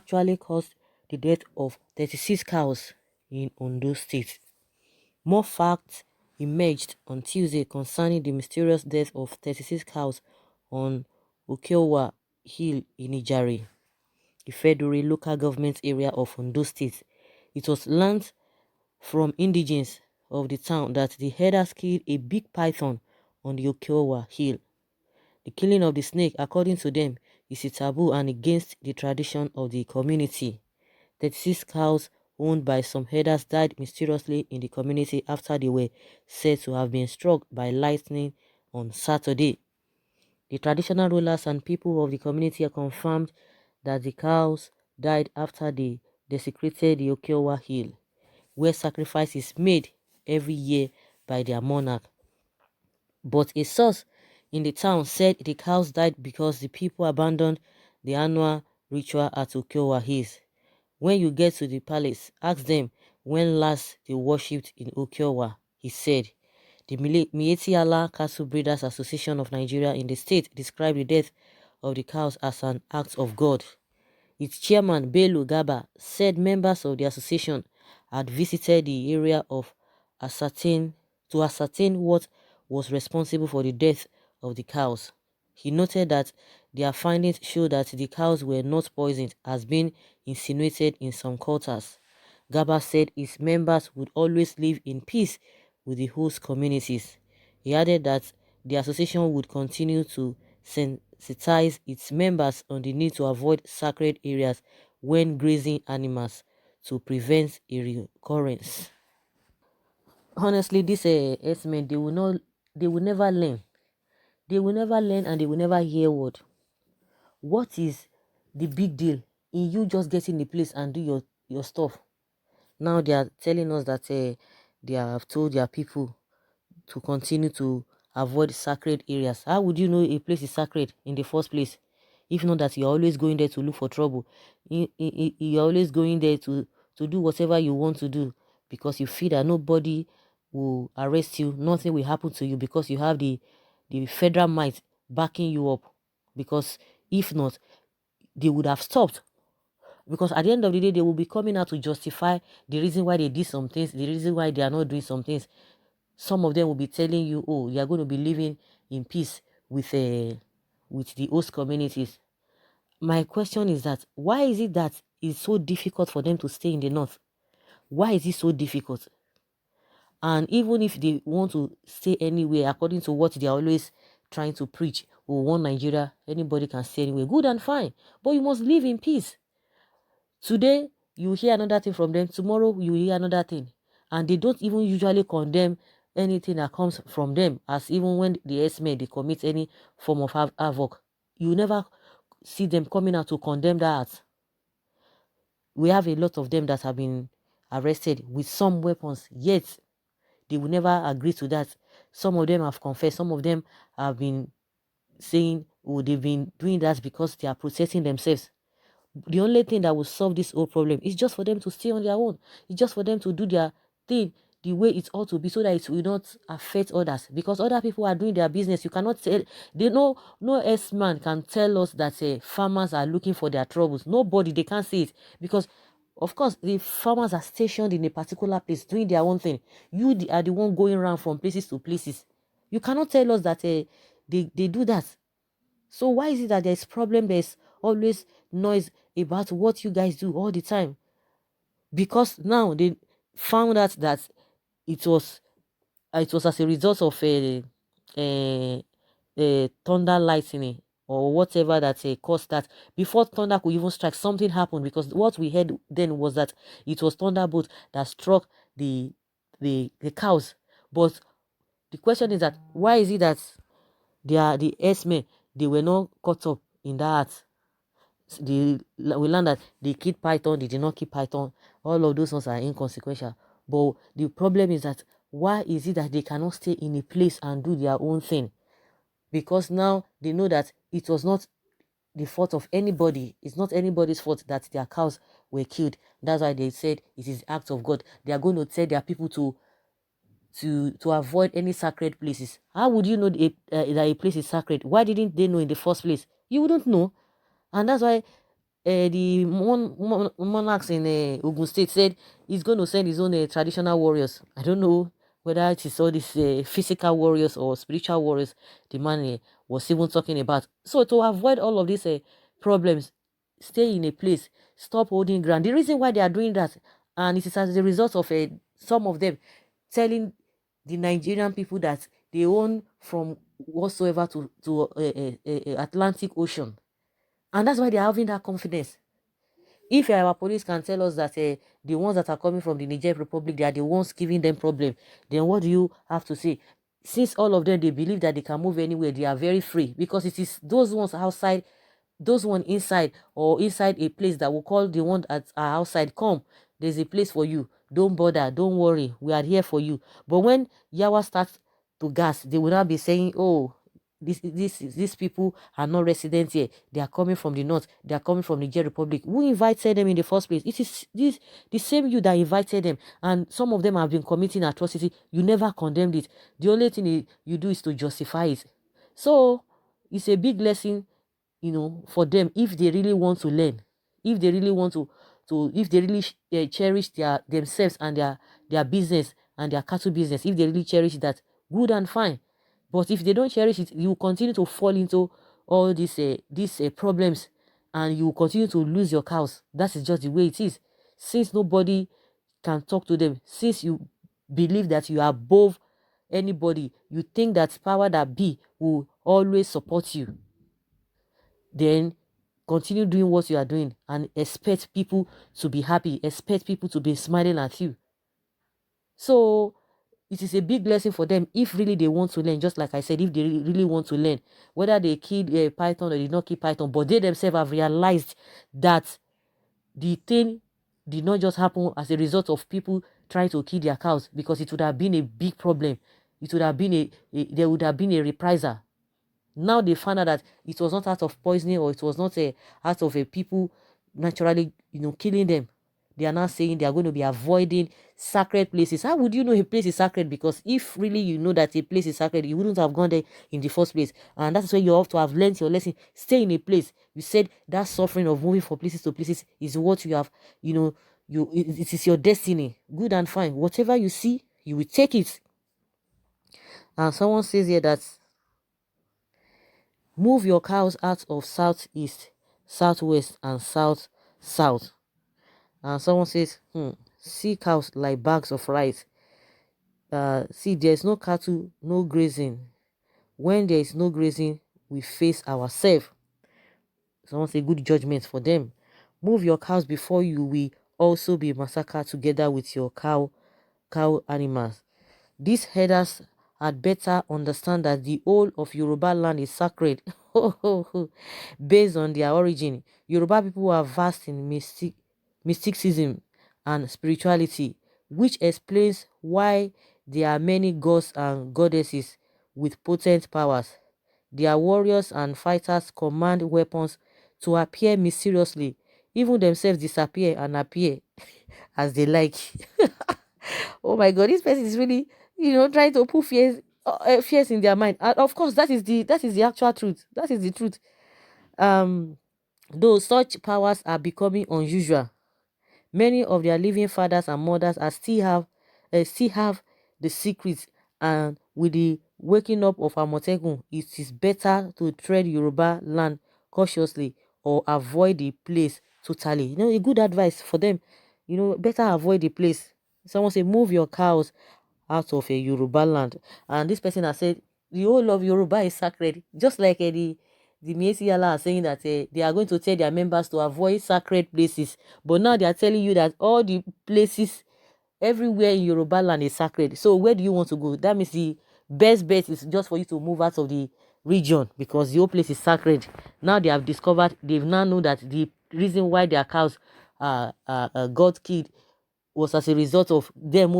actually caused the death of 36 cows in Ondo State. More facts emerged on Tuesday concerning the mysterious death of 36 cows on Okeowa Hill in Ijari, the federal local government area of Ondo State. It was learned from indigents of the town that the herders killed a big python on the Okeowa Hill. The killing of the snake, according to them, is a taboo and against the tradition of the community. 36 cows owned by some herders died mysteriously in the community after they were said to have been struck by lightning on Saturday. The traditional rulers and people of the community confirmed that the cows died after they desecrated the Okeowa Hill, where sacrifice is made every year by their monarch. But a source in the town said the cows died because the people abandoned the annual ritual at Okeowa Hills. When you get to the palace, ask them when last they worshipped in Okeowa, he said. The Mieti Allah Cattle Breeders Association of Nigeria in the state described the death of the cows as an act of God. Its chairman, Bello Gaba, said members of the association had visited the area to ascertain what was responsible for the death of the cows. He noted that their findings show that the cows were not poisoned, as been insinuated in some quarters. Gaba said his members would always live in peace with the host communities. He added that the association would continue to sensitize its members on the need to avoid sacred areas when grazing animals to prevent a recurrence. Honestly, these herdsmen, they will never learn. They will never learn and they will never hear word. What is the big deal in you just getting the place and do your stuff? Now they are telling us that they have told their people to continue to avoid sacred areas. How would you know a place is sacred in the first place? If not that you're always going there to look for trouble. You're always going there to do whatever you want to do because you feel that nobody will arrest you, nothing will happen to you because you have the federal might backing you up. Because if not, they would have stopped. Because at the end of the day, they will be coming out to justify the reason why they did some things, the reason why they are not doing some things. Some of them will be telling you, oh, you are going to be living in peace with the host communities. My question is that why is it that it's so difficult for them to stay in the north? Why is it so difficult? And even if they want to stay anywhere, according to what they are always trying to preach, oh, one Nigeria, anybody can stay anywhere, good and fine. But you must live in peace. Today, you hear another thing from them. Tomorrow, you hear another thing. And they don't even usually condemn anything that comes from them, as even when the herdsmen, they commit any form of havoc. You never see them coming out to condemn that. We have a lot of them that have been arrested with some weapons, yet they will never agree to that. Some of them have confessed. Some of them have been saying, oh, they've been doing that because they are protecting themselves. The only thing that will solve this whole problem is just for them to stay on their own. It's just for them to do their thing the way it ought to be so that it will not affect others. Because other people are doing their business. You cannot tell, no S-man can tell us that farmers are looking for their troubles. Nobody, they can't see it. Because, of course, the farmers are stationed in a particular place doing their own thing. You are the one going around from places to places. You cannot tell us that they do that. So why is it that there's problem? There's always noise about what you guys do all the time. Because now they found out that it was as a result of a thunder lightning or whatever that caused that. Before thunder could even strike, something happened, because what we heard then was that it was thunderbolt that struck the cows. But the question is that why is it that the herdsmen, they were not caught up in that? We learned that they killed python, they did not kill python. All of those ones are inconsequential. But the problem is that why is it that they cannot stay in a place and do their own thing? Because now they know that it was not the fault of anybody. It's not anybody's fault that their cows were killed. That's why they said it is act of God. They are going to tell their people to avoid any sacred places. How would you know that a place is sacred? Why didn't they know in the first place? You wouldn't know. And that's why the monarchs in Ogun State said he's going to send his own traditional warriors. I don't know whether it is all these physical warriors or spiritual warriors the man was even talking about. So to avoid all of these problems, stay in a place, stop holding ground. The reason why they are doing that, and it is as a result of some of them telling the Nigerian people that they own from whatsoever to Atlantic Ocean, and that's why they are having that confidence. If our police can tell us that the ones that are coming from the Niger Republic, they are the ones giving them problem, then what do you have to say? Since all of them, they believe that they can move anywhere, they are very free, because it is those ones outside, those one inside or inside a place that will call the one that are outside, come, there's a place for you, don't bother, don't worry, we are here for you. But when Yawa starts to gas, they will not be saying, oh, these people are not residents here, they are coming from the north, they are coming from Niger Republic. Who invited them in the first place? It is this the same you that invited them, and some of them have been committing atrocity. You never condemned it. The only thing you do is to justify it. So it's a big lesson, for them, if they really want to learn, if they really want to if they really cherish themselves and their business and their cattle business, if they really cherish that, good and fine. But if they don't cherish it, you continue to fall into all these problems, and you continue to lose your cows. That is just the way it is. Since nobody can talk to them, since you believe that you are above anybody, you think that power that be will always support you, then continue doing what you are doing and expect people to be happy, expect people to be smiling at you. So it is a big lesson for them if really they want to learn. Just like I said, if they really want to learn, whether they killed a python or did not kill python, but they themselves have realized that the thing did not just happen as a result of people trying to kill their cows, because it would have been a big problem. It would have been there would have been a reprisal. Now they found out that it was not out of poisoning, or it was not out of people naturally, killing them. They are now saying they are going to be avoiding sacred places. How would you know a place is sacred? Because if really you know that a place is sacred, you wouldn't have gone there in the first place. And that's where you have to have learned your lesson. Stay in a place. You said that suffering of moving from places to places is what you have, it is your destiny. Good and fine. Whatever you see, you will take it. And someone says here that move your cows out of southeast, southwest, and south. And someone says, see cows like bags of rice. See, there's no cattle, no grazing. When there is no grazing, we face ourselves. Someone say good judgment for them. Move your cows before you will also be massacred together with your cow animals. These herders had better understand that the whole of Yoruba land is sacred. Based on their origin, Yoruba people are vast in mysticism and spirituality, which explains why there are many gods and goddesses with potent powers. Their warriors and fighters command weapons to appear mysteriously, even themselves disappear and appear as they like. Oh my God, this person is really, trying to put fears in their mind. And of course, that is the actual truth. That is the truth. Though such powers are becoming unusual, many of their living fathers and mothers are still have the secrets. And with the waking up of Amotekun, it is better to tread Yoruba land cautiously or avoid the place totally. A good advice for them. Better avoid the place. Someone say move your cows out of a Yoruba land. And this person has said the whole of Yoruba is sacred. Just like the Miesi Allah are saying that they are going to tell their members to avoid sacred places. But now they are telling you that all the places everywhere in Yoruba land is sacred. So where do you want to go? That means the best bet is just for you to move out of the region, because the whole place is sacred. Now they have discovered, they've now known that the reason why their cows got killed was as a result of them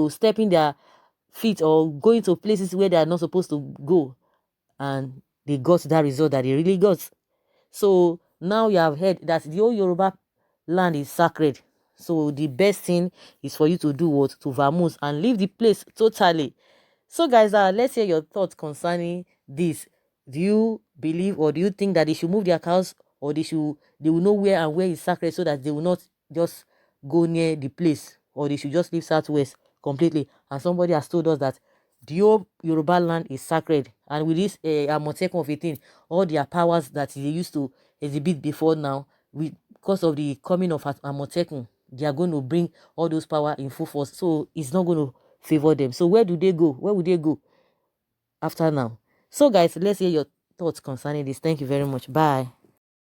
stepping their feet or going to places where they are not supposed to go, and they got that result that they really got. So now you have heard that the whole Yoruba land is sacred. So the best thing is for you to do what? To vamoose and leave the place totally. So guys, let's hear your thoughts concerning this. Do you believe or do you think that they should move their cows or they will know where is sacred, so that they will not just go near the place, or they should just leave Southwest completely. And somebody has told us that the whole Yoruba land is sacred, and with this Amotekun of 18, all their powers that they used to exhibit before now, because of the coming of Amotekun, they are going to bring all those power in full force, so it's not going to favor them. So where do they go? Where would they go after now? So guys, let's hear your thoughts concerning this. Thank you very much. Bye.